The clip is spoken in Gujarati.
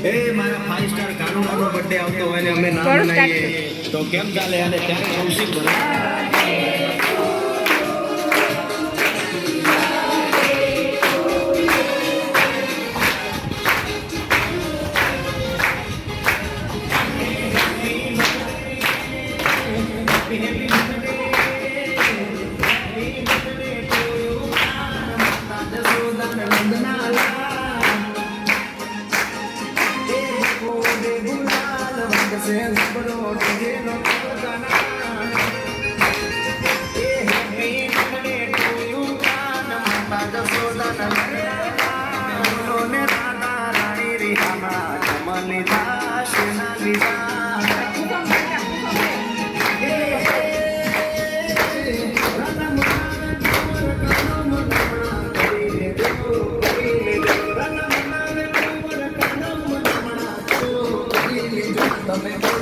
એ મારા 5 સ્ટાર કાનુડાનો બર્થડે આવતો હોય ને અમે ના મનાવીએ તો કેમ ચાલે? અને ત્યારે કૌશિક તમે